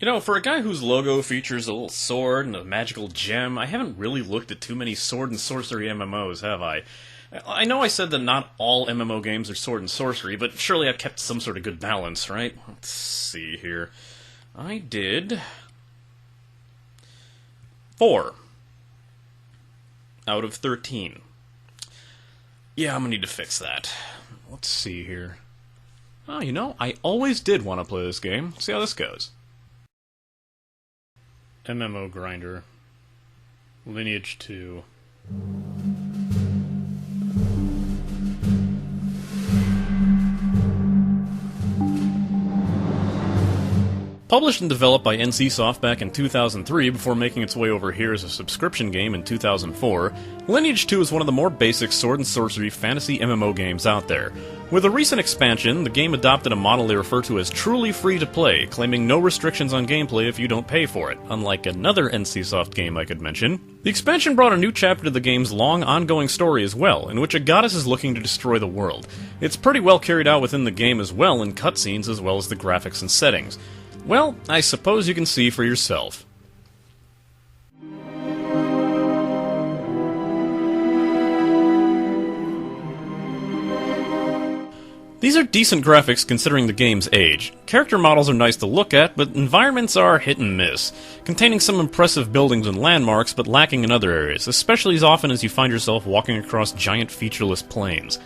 You know, for a guy whose logo features a little sword and a magical gem, I haven't really looked at too many sword and sorcery MMOs, have I? I know I said that not all MMO games are sword and sorcery, but surely I've kept some sort of good balance, right? Let's see here. I did 4 out of 13. Yeah, I'm gonna need to fix that. Let's see here. Oh, you know, I always did want to play this game. Let's see how this goes. MMO Grinder. Lineage 2. Published and developed by NCSoft back in 2003 before making its way over here as a subscription game in 2004, Lineage 2 is one of the more basic sword and sorcery fantasy MMO games out there. With a recent expansion, the game adopted a model they refer to as truly free-to-play, claiming no restrictions on gameplay if you don't pay for it, unlike another NCSoft game I could mention. The expansion brought a new chapter to the game's long, ongoing story as well, in which a goddess is looking to destroy the world. It's pretty well carried out within the game as well in cutscenes as well as the graphics and settings. Well, I suppose you can see for yourself. These are decent graphics considering the game's age. Character models are nice to look at, but environments are hit and miss, containing some impressive buildings and landmarks, but lacking in other areas, especially as often as you find yourself walking across giant featureless plains.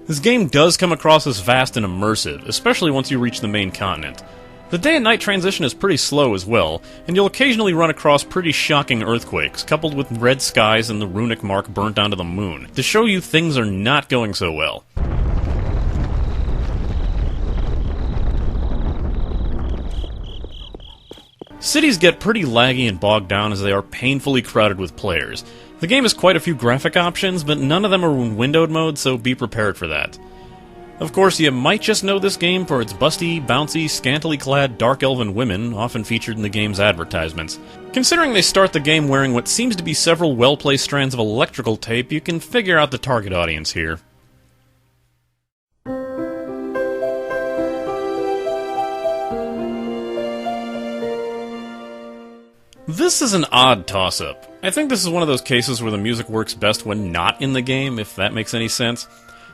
This game does come across as vast and immersive, especially once you reach the main continent. The day and night transition is pretty slow as well, and you'll occasionally run across pretty shocking earthquakes, coupled with red skies and the runic mark burnt onto the moon, to show you things are not going so well. Cities get pretty laggy and bogged down as they are painfully crowded with players. The game has quite a few graphic options, but none of them are in windowed mode, so be prepared for that. Of course, you might just know this game for its busty, bouncy, scantily clad dark elven women, often featured in the game's advertisements. Considering they start the game wearing what seems to be several well-placed strands of electrical tape, you can figure out the target audience here. This is an odd toss-up. I think this is one of those cases where the music works best when not in the game, if that makes any sense.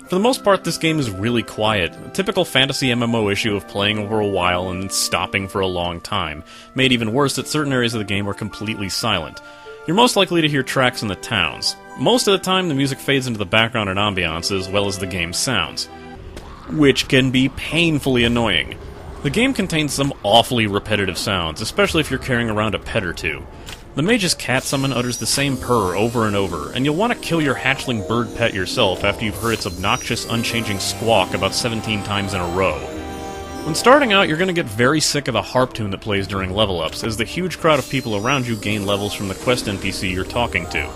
For the most part, this game is really quiet, a typical fantasy MMO issue of playing over a while and stopping for a long time, made even worse that certain areas of the game are completely silent. You're most likely to hear tracks in the towns. Most of the time, the music fades into the background and ambiance as well as the game's sounds, which can be painfully annoying. The game contains some awfully repetitive sounds, especially if you're carrying around a pet or two. The mage's cat summon utters the same purr over and over, and you'll want to kill your hatchling bird pet yourself after you've heard its obnoxious, unchanging squawk about 17 times in a row. When starting out, you're going to get very sick of the harp tune that plays during level-ups, as the huge crowd of people around you gain levels from the quest NPC you're talking to.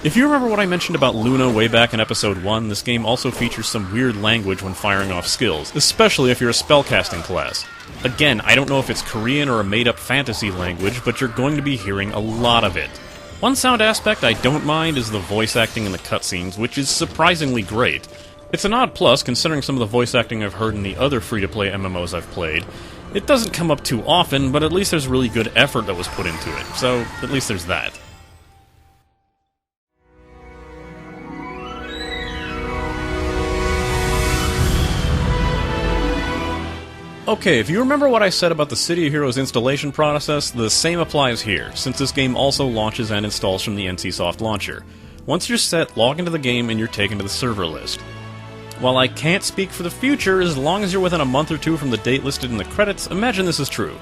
If you remember what I mentioned about Luna way back in episode 1, this game also features some weird language when firing off skills, especially if you're a spellcasting class. Again, I don't know if it's Korean or a made-up fantasy language, but you're going to be hearing a lot of it. One sound aspect I don't mind is the voice acting in the cutscenes, which is surprisingly great. It's an odd plus considering some of the voice acting I've heard in the other free-to-play MMOs I've played. It doesn't come up too often, but at least there's really good effort that was put into it, so at least there's that. Okay, if you remember what I said about the City of Heroes installation process, the same applies here, since this game also launches and installs from the NCSoft launcher. Once you're set, log into the game and you're taken to the server list. While I can't speak for the future, as long as you're within a month or two from the date listed in the credits, imagine this is true.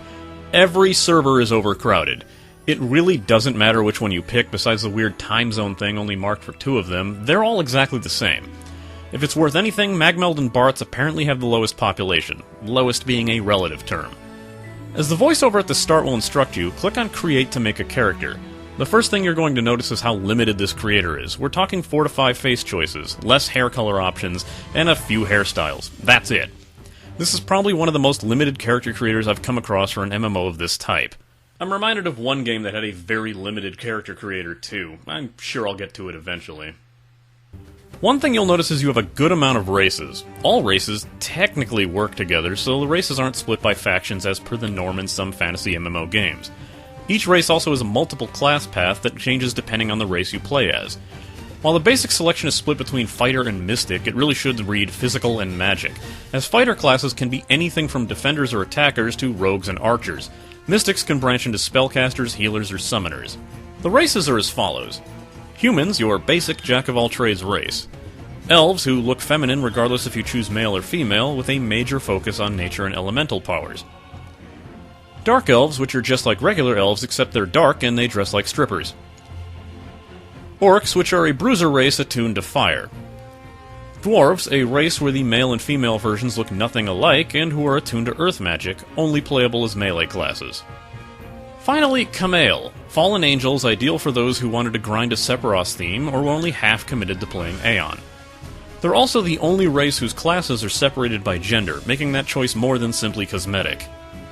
Every server is overcrowded. It really doesn't matter which one you pick, besides the weird time zone thing only marked for 2 of them, they're all exactly the same. If it's worth anything, Magmeld and Bartz apparently have the lowest population, lowest being a relative term. As the voiceover at the start will instruct you, click on Create to make a character. The first thing you're going to notice is how limited this creator is. We're talking 4 to 5 face choices, less hair color options, and a few hairstyles. That's it. This is probably one of the most limited character creators I've come across for an MMO of this type. I'm reminded of one game that had a very limited character creator too. I'm sure I'll get to it eventually. One thing you'll notice is you have a good amount of races. All races technically work together, so the races aren't split by factions as per the norm in some fantasy MMO games. Each race also has a multiple class path that changes depending on the race you play as. While the basic selection is split between Fighter and Mystic, it really should read Physical and Magic, as Fighter classes can be anything from Defenders or Attackers to Rogues and Archers. Mystics can branch into Spellcasters, Healers, or Summoners. The races are as follows. Humans, your basic jack-of-all-trades race. Elves, who look feminine regardless if you choose male or female, with a major focus on nature and elemental powers. Dark Elves, which are just like regular elves except they're dark and they dress like strippers. Orcs, which are a bruiser race attuned to fire. Dwarves, a race where the male and female versions look nothing alike and who are attuned to earth magic, only playable as melee classes. Finally, Kamail, fallen angels ideal for those who wanted to grind a Sephiroth theme or were only half committed to playing Aeon. They're also the only race whose classes are separated by gender, making that choice more than simply cosmetic.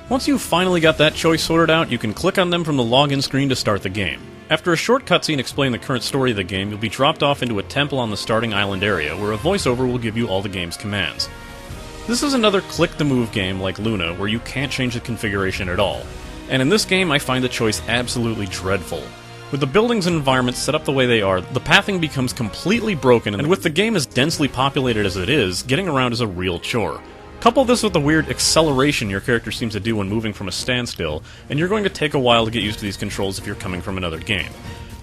Once you've finally got that choice sorted out, you can click on them from the login screen to start the game. After a short cutscene explaining the current story of the game, you'll be dropped off into a temple on the starting island area, where a voiceover will give you all the game's commands. This is another click-to-move game like Luna, where you can't change the configuration at all. And in this game, I find the choice absolutely dreadful. With the buildings and environments set up the way they are, the pathing becomes completely broken, and with the game as densely populated as it is, getting around is a real chore. Couple this with the weird acceleration your character seems to do when moving from a standstill, and you're going to take a while to get used to these controls if you're coming from another game.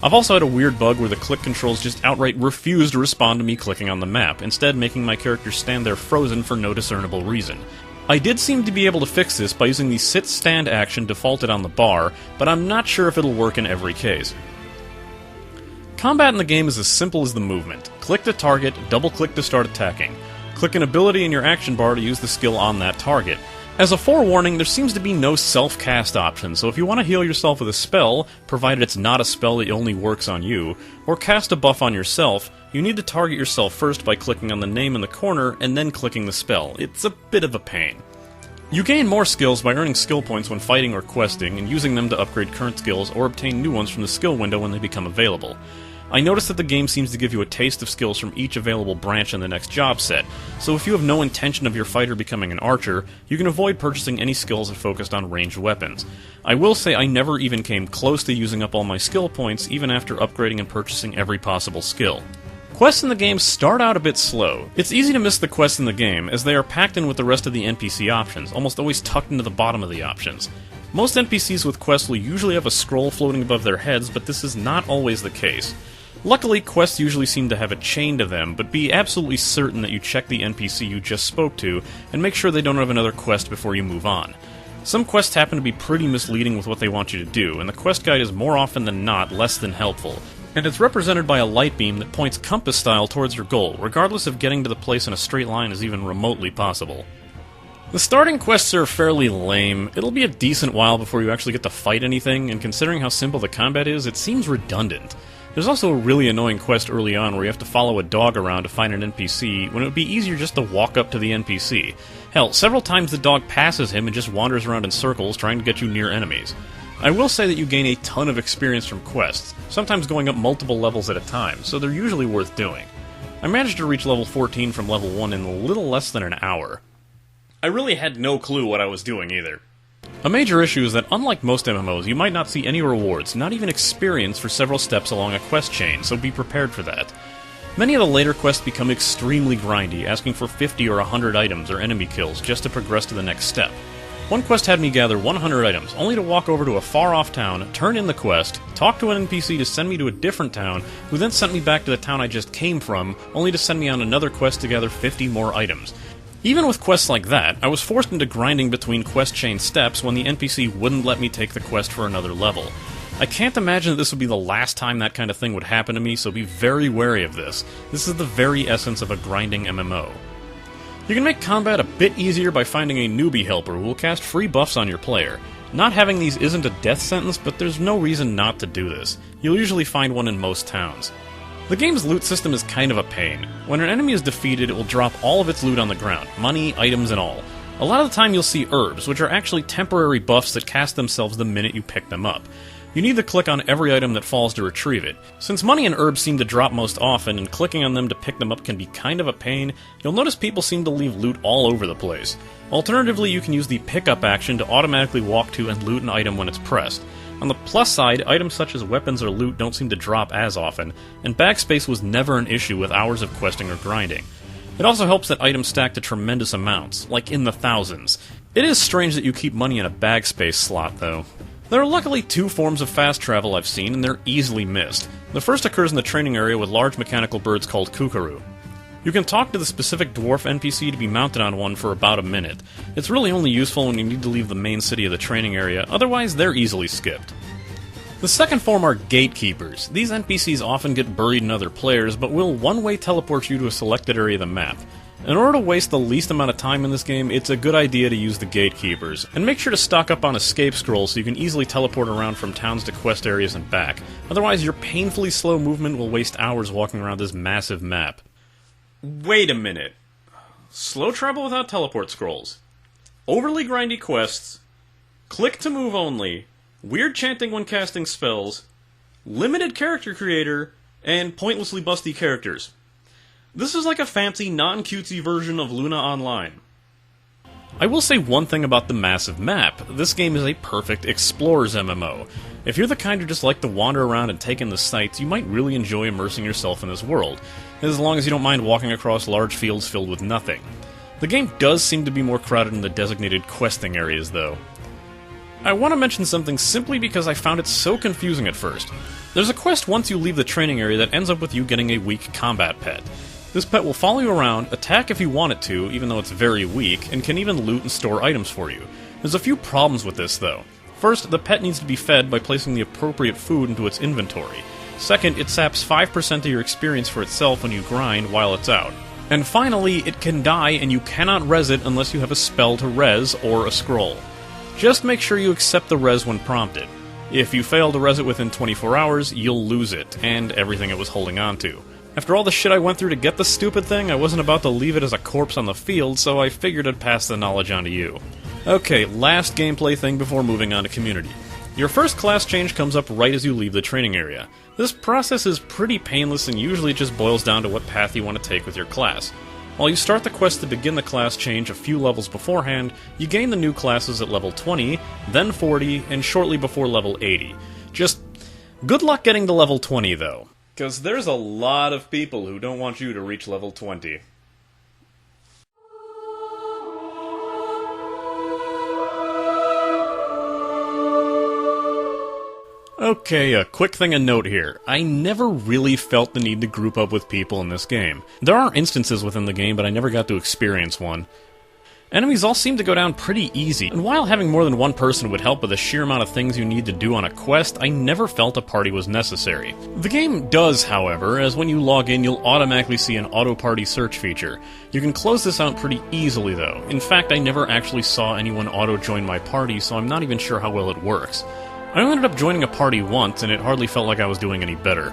I've also had a weird bug where the click controls just outright refuse to respond to me clicking on the map, instead making my character stand there frozen for no discernible reason. I did seem to be able to fix this by using the sit-stand action defaulted on the bar, but I'm not sure if it'll work in every case. Combat in the game is as simple as the movement. Click to target, double-click to start attacking. Click an ability in your action bar to use the skill on that target. As a forewarning, there seems to be no self-cast option, so if you want to heal yourself with a spell, provided it's not a spell that only works on you, or cast a buff on yourself, you need to target yourself first by clicking on the name in the corner and then clicking the spell. It's a bit of a pain. You gain more skills by earning skill points when fighting or questing, and using them to upgrade current skills or obtain new ones from the skill window when they become available. I noticed that the game seems to give you a taste of skills from each available branch in the next job set, so if you have no intention of your fighter becoming an archer, you can avoid purchasing any skills that focused on ranged weapons. I will say I never even came close to using up all my skill points, even after upgrading and purchasing every possible skill. Quests in the game start out a bit slow. It's easy to miss the quests in the game, as they are packed in with the rest of the NPC options, almost always tucked into the bottom of the options. Most NPCs with quests will usually have a scroll floating above their heads, but this is not always the case. Luckily, quests usually seem to have a chain to them, but be absolutely certain that you check the NPC you just spoke to, and make sure they don't have another quest before you move on. Some quests happen to be pretty misleading with what they want you to do, and the quest guide is more often than not less than helpful, and it's represented by a light beam that points compass-style towards your goal, regardless if getting to the place in a straight line is even remotely possible. The starting quests are fairly lame. It'll be a decent while before you actually get to fight anything, and considering how simple the combat is, it seems redundant. There's also a really annoying quest early on where you have to follow a dog around to find an NPC, when it would be easier just to walk up to the NPC. Hell, several times the dog passes him and just wanders around in circles trying to get you near enemies. I will say that you gain a ton of experience from quests, sometimes going up multiple levels at a time, so they're usually worth doing. I managed to reach level 14 from level 1 in a little less than an hour. I really had no clue what I was doing either. A major issue is that unlike most MMOs, you might not see any rewards, not even experience for several steps along a quest chain, so be prepared for that. Many of the later quests become extremely grindy, asking for 50 or 100 items or enemy kills just to progress to the next step. One quest had me gather 100 items, only to walk over to a far-off town, turn in the quest, talk to an NPC to send me to a different town, who then sent me back to the town I just came from, only to send me on another quest to gather 50 more items. Even with quests like that, I was forced into grinding between quest chain steps when the NPC wouldn't let me take the quest for another level. I can't imagine that this would be the last time that kind of thing would happen to me, so be very wary of this. This is the very essence of a grinding MMO. You can make combat a bit easier by finding a newbie helper who will cast free buffs on your player. Not having these isn't a death sentence, but there's no reason not to do this. You'll usually find one in most towns. The game's loot system is kind of a pain. When an enemy is defeated, it will drop all of its loot on the ground, money, items, and all. A lot of the time you'll see herbs, which are actually temporary buffs that cast themselves the minute you pick them up. You need to click on every item that falls to retrieve it. Since money and herbs seem to drop most often, and clicking on them to pick them up can be kind of a pain, you'll notice people seem to leave loot all over the place. Alternatively, you can use the pickup action to automatically walk to and loot an item when it's pressed. On the plus side, items such as weapons or loot don't seem to drop as often, and bag space was never an issue with hours of questing or grinding. It also helps that items stack to tremendous amounts, like in the thousands. It is strange that you keep money in a bag space slot, though. There are luckily two forms of fast travel I've seen, and they're easily missed. The first occurs in the training area with large mechanical birds called kookaroo. You can talk to the specific dwarf NPC to be mounted on one for about a minute. It's really only useful when you need to leave the main city of the training area, otherwise they're easily skipped. The second form are gatekeepers. These NPCs often get buried in other players, but will one-way teleport you to a selected area of the map. In order to waste the least amount of time in this game, it's a good idea to use the gatekeepers, and make sure to stock up on escape scrolls so you can easily teleport around from towns to quest areas and back. Otherwise, your painfully slow movement will waste hours walking around this massive map. Wait a minute. Slow travel without teleport scrolls. Overly grindy quests. Click to move only. Weird chanting when casting spells. Limited character creator. And pointlessly busty characters. This is like a fancy, non-cutesy version of Luna Online. I will say one thing about the massive map. This game is a perfect explorer's MMO. If you're the kind who just like to wander around and take in the sights, you might really enjoy immersing yourself in this world, as long as you don't mind walking across large fields filled with nothing. The game does seem to be more crowded in the designated questing areas, though. I want to mention something simply because I found it so confusing at first. There's a quest once you leave the training area that ends up with you getting a weak combat pet. This pet will follow you around, attack if you want it to, even though it's very weak, and can even loot and store items for you. There's a few problems with this, though. First, the pet needs to be fed by placing the appropriate food into its inventory. Second, it saps 5% of your experience for itself when you grind while it's out. And finally, it can die and you cannot res it unless you have a spell to res or a scroll. Just make sure you accept the res when prompted. If you fail to res it within 24 hours, you'll lose it, and everything it was holding on to. After all the shit I went through to get the stupid thing, I wasn't about to leave it as a corpse on the field, so I figured I'd pass the knowledge on to you. Okay, last gameplay thing before moving on to community. Your first class change comes up right as you leave the training area. This process is pretty painless and usually it just boils down to what path you want to take with your class. While you start the quest to begin the class change a few levels beforehand, you gain the new classes at level 20, then 40, and shortly before level 80. Just good luck getting to level 20, though. Because there's a lot of people who don't want you to reach level 20. Okay, a quick thing to note here. I never really felt the need to group up with people in this game. There are instances within the game, but I never got to experience one. Enemies all seem to go down pretty easy, and while having more than one person would help with the sheer amount of things you need to do on a quest, I never felt a party was necessary. The game does, however, as when you log in you'll automatically see an auto-party search feature. You can close this out pretty easily though. In fact, I never actually saw anyone auto-join my party, so I'm not even sure how well it works. I ended up joining a party once, and it hardly felt like I was doing any better.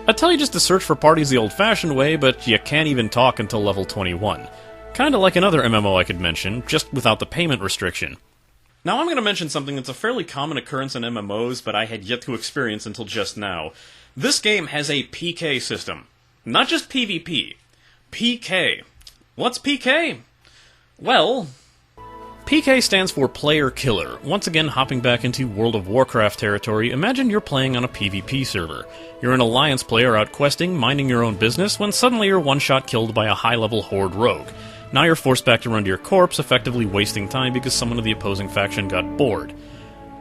I'd tell you just to search for parties the old-fashioned way, but you can't even talk until level 21. Kinda like another MMO I could mention, just without the payment restriction. Now I'm going to mention something that's a fairly common occurrence in MMOs, but I had yet to experience until just now. This game has a PK system. Not just PvP. PK. What's PK? Well, PK stands for Player Killer. Once again, hopping back into World of Warcraft territory, imagine you're playing on a PvP server. You're an alliance player out questing, minding your own business, when suddenly you're one-shot killed by a high-level horde rogue. Now you're forced back to run to your corpse, effectively wasting time because someone of the opposing faction got bored.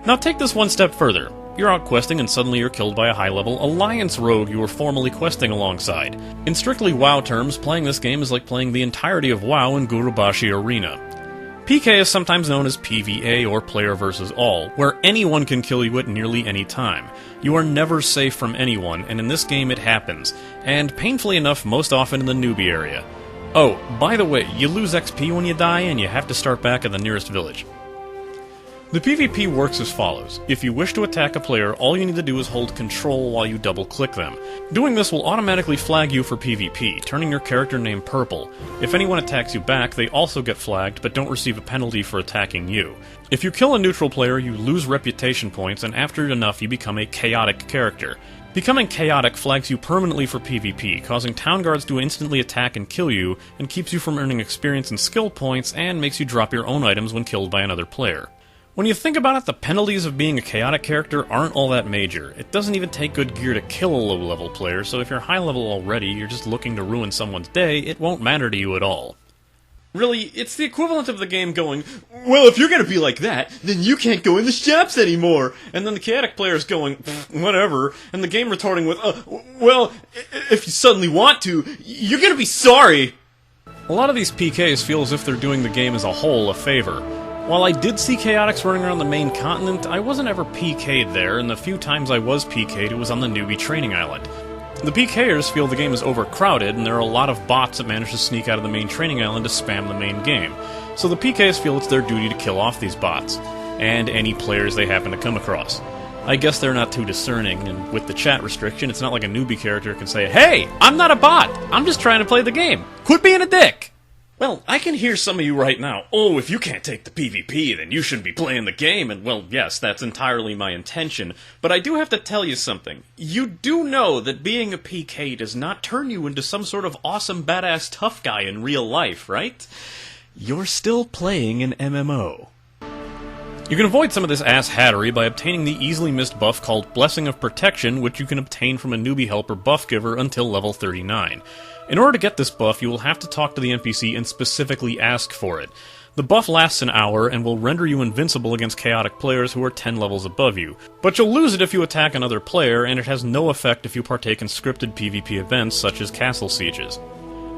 Now take this one step further. You're out questing and suddenly you're killed by a high-level alliance rogue you were formerly questing alongside. In strictly WoW terms, playing this game is like playing the entirety of WoW in Gurubashi Arena. PK is sometimes known as PvA, or Player vs. All, where anyone can kill you at nearly any time. You are never safe from anyone, and in this game it happens, and painfully enough, most often in the newbie area. Oh, by the way, you lose XP when you die, and you have to start back at the nearest village. The PvP works as follows. If you wish to attack a player, all you need to do is hold control while you double-click them. Doing this will automatically flag you for PvP, turning your character name purple. If anyone attacks you back, they also get flagged, but don't receive a penalty for attacking you. If you kill a neutral player, you lose reputation points, and after enough, you become a chaotic character. Becoming chaotic flags you permanently for PvP, causing town guards to instantly attack and kill you, and keeps you from earning experience and skill points, and makes you drop your own items when killed by another player. When you think about it, the penalties of being a chaotic character aren't all that major. It doesn't even take good gear to kill a low-level player, so if you're high level already, you're just looking to ruin someone's day, it won't matter to you at all. Really, it's the equivalent of the game going, well, if you're gonna be like that, then you can't go in the shops anymore! And then the chaotic player's going, whatever, and the game retorting with, well, if you suddenly want to, you're gonna be sorry! A lot of these PKs feel as if they're doing the game as a whole a favor. While I did see chaotics running around the main continent, I wasn't ever PK'd there, and the few times I was PK'd, it was on the newbie training island. The PKers feel the game is overcrowded, and there are a lot of bots that manage to sneak out of the main training island to spam the main game. So the PKs feel it's their duty to kill off these bots, and any players they happen to come across. I guess they're not too discerning, and with the chat restriction, it's not like a newbie character can say, hey, I'm not a bot, I'm just trying to play the game. Quit being a dick! Well, I can hear some of you right now, oh, if you can't take the PvP, then you shouldn't be playing the game, and well, yes, that's entirely my intention, but I do have to tell you something. You do know that being a PK does not turn you into some sort of awesome badass tough guy in real life, right? You're still playing an MMO. You can avoid some of this ass-hattery by obtaining the easily missed buff called Blessing of Protection, which you can obtain from a newbie helper buff giver until level 39. In order to get this buff, you will have to talk to the NPC and specifically ask for it. The buff lasts an hour and will render you invincible against chaotic players who are 10 levels above you. But you'll lose it if you attack another player, and it has no effect if you partake in scripted PvP events such as castle sieges.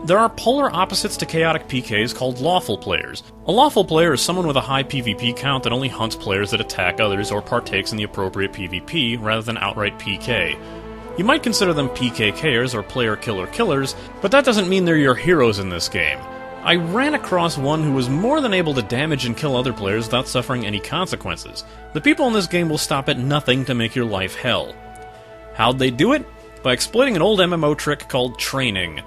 There are polar opposites to chaotic PKs called lawful players. A lawful player is someone with a high PvP count that only hunts players that attack others or partakes in the appropriate PvP rather than outright PK. You might consider them PKKers or player killer killers, but that doesn't mean they're your heroes in this game. I ran across one who was more than able to damage and kill other players without suffering any consequences. The people in this game will stop at nothing to make your life hell. How'd they do it? By exploiting an old MMO trick called training.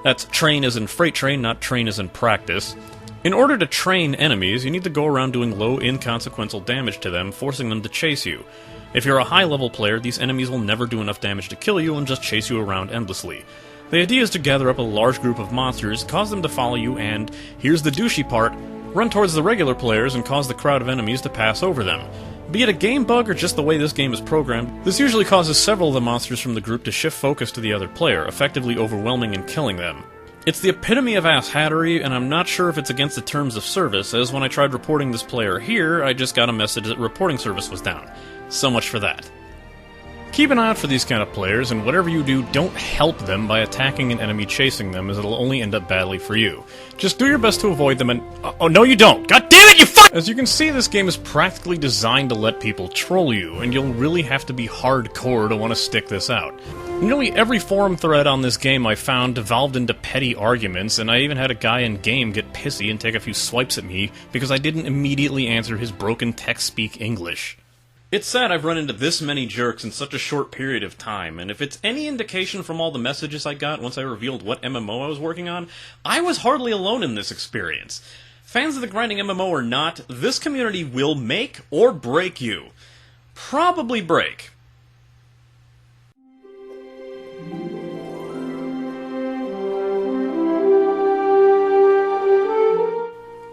That's train as in freight train, not train as in practice. In order to train enemies, you need to go around doing low, inconsequential damage to them, forcing them to chase you. If you're a high-level player, these enemies will never do enough damage to kill you and just chase you around endlessly. The idea is to gather up a large group of monsters, cause them to follow you, and, here's the douchey part, run towards the regular players and cause the crowd of enemies to pass over them. Be it a game bug or just the way this game is programmed, this usually causes several of the monsters from the group to shift focus to the other player, effectively overwhelming and killing them. It's the epitome of ass-hattery, and I'm not sure if it's against the terms of service, as when I tried reporting this player here, I just got a message that reporting service was down. So much for that. Keep an eye out for these kind of players, and whatever you do, don't help them by attacking an enemy chasing them, as it'll only end up badly for you. Just do your best to avoid them and... oh, no you don't! God damn it, you fuck! As you can see, this game is practically designed to let people troll you, and you'll really have to be hardcore to want to stick this out. Nearly every forum thread on this game I found devolved into petty arguments, and I even had a guy in-game get pissy and take a few swipes at me because I didn't immediately answer his broken text-speak English. It's sad I've run into this many jerks in such a short period of time, and if it's any indication from all the messages I got once I revealed what MMO I was working on, I was hardly alone in this experience. Fans of the grinding MMO or not, this community will make or break you. Probably break.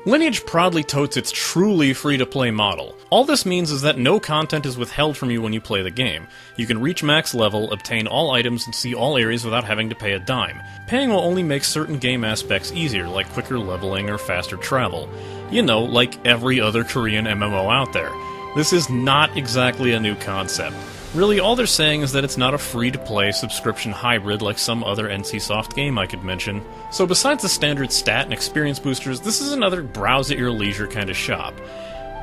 Lineage proudly totes its truly free-to-play model. All this means is that no content is withheld from you when you play the game. You can reach max level, obtain all items, and see all areas without having to pay a dime. Paying will only make certain game aspects easier, like quicker leveling or faster travel. You know, like every other Korean MMO out there. This is not exactly a new concept. Really, all they're saying is that it's not a free-to-play subscription hybrid like some other NCSoft game I could mention. So besides the standard stat and experience boosters, this is another browse-at-your-leisure kind of shop.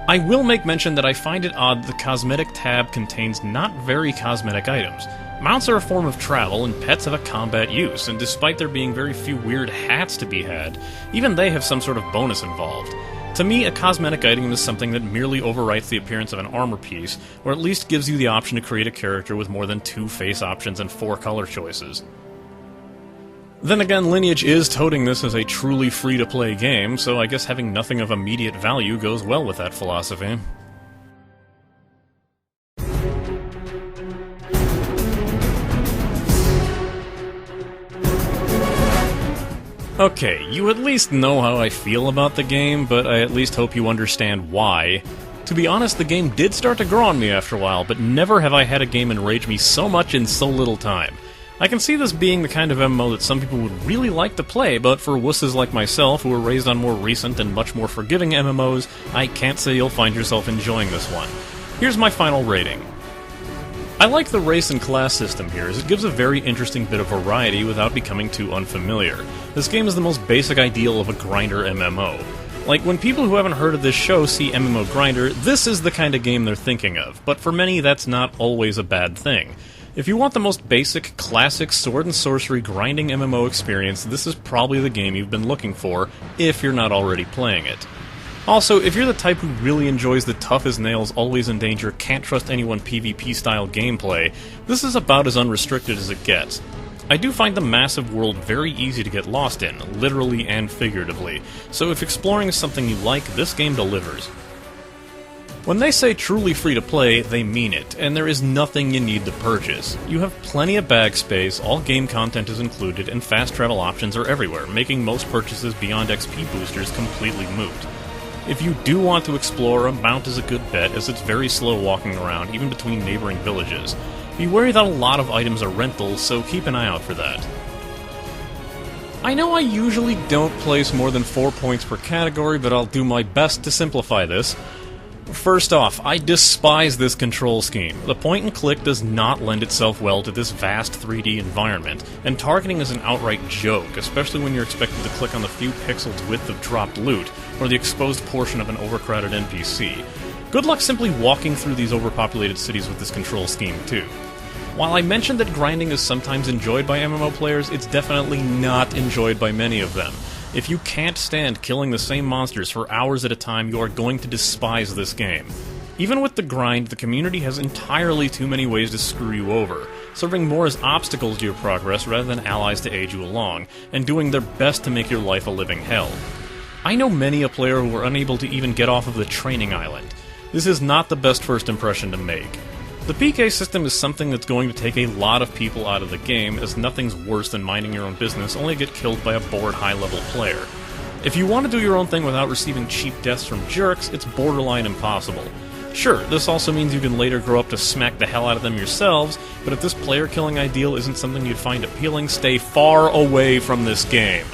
I will make mention that I find it odd the cosmetic tab contains not very cosmetic items. Mounts are a form of travel, and pets have a combat use, and despite there being very few weird hats to be had, even they have some sort of bonus involved. To me, a cosmetic item is something that merely overwrites the appearance of an armor piece, or at least gives you the option to create a character with more than 2 face options and 4 color choices. Then again, Lineage is touting this as a truly free-to-play game, so I guess having nothing of immediate value goes well with that philosophy. Okay, you at least know how I feel about the game, but I at least hope you understand why. To be honest, the game did start to grow on me after a while, but never have I had a game enrage me so much in so little time. I can see this being the kind of MMO that some people would really like to play, but for wusses like myself, who were raised on more recent and much more forgiving MMOs, I can't say you'll find yourself enjoying this one. Here's my final rating. I like the race and class system here, as it gives a very interesting bit of variety without becoming too unfamiliar. This game is the most basic ideal of a grinder MMO. Like, when people who haven't heard of this show see MMO Grinder, this is the kind of game they're thinking of, but for many that's not always a bad thing. If you want the most basic, classic sword and sorcery grinding MMO experience, this is probably the game you've been looking for, if you're not already playing it. Also, if you're the type who really enjoys the tough-as-nails, always-in-danger, can't-trust-anyone PvP-style gameplay, this is about as unrestricted as it gets. I do find the massive world very easy to get lost in, literally and figuratively, so if exploring is something you like, this game delivers. When they say truly free-to-play, they mean it, and there is nothing you need to purchase. You have plenty of bag space, all game content is included, and fast travel options are everywhere, making most purchases beyond XP boosters completely moot. If you do want to explore, a mount is a good bet, as it's very slow walking around, even between neighboring villages. Be wary that a lot of items are rentals, so keep an eye out for that. I know I usually don't place more than 4 points per category, but I'll do my best to simplify this. First off, I despise this control scheme. The point-and-click does not lend itself well to this vast 3D environment, and targeting is an outright joke, especially when you're expected to click on the few pixels width of dropped loot, or the exposed portion of an overcrowded NPC. Good luck simply walking through these overpopulated cities with this control scheme, too. While I mentioned that grinding is sometimes enjoyed by MMO players, it's definitely not enjoyed by many of them. If you can't stand killing the same monsters for hours at a time, you are going to despise this game. Even with the grind, the community has entirely too many ways to screw you over, serving more as obstacles to your progress rather than allies to aid you along, and doing their best to make your life a living hell. I know many a player who were unable to even get off of the training island. This is not the best first impression to make. The PK system is something that's going to take a lot of people out of the game, as nothing's worse than minding your own business only to get killed by a bored high-level player. If you want to do your own thing without receiving cheap deaths from jerks, it's borderline impossible. Sure, this also means you can later grow up to smack the hell out of them yourselves, but if this player-killing ideal isn't something you'd find appealing, stay far away from this game.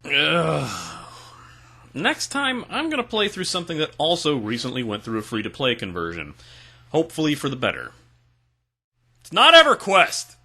Ugh. Next time, I'm going to play through something that also recently went through a free-to-play conversion. Hopefully for the better. It's not EverQuest!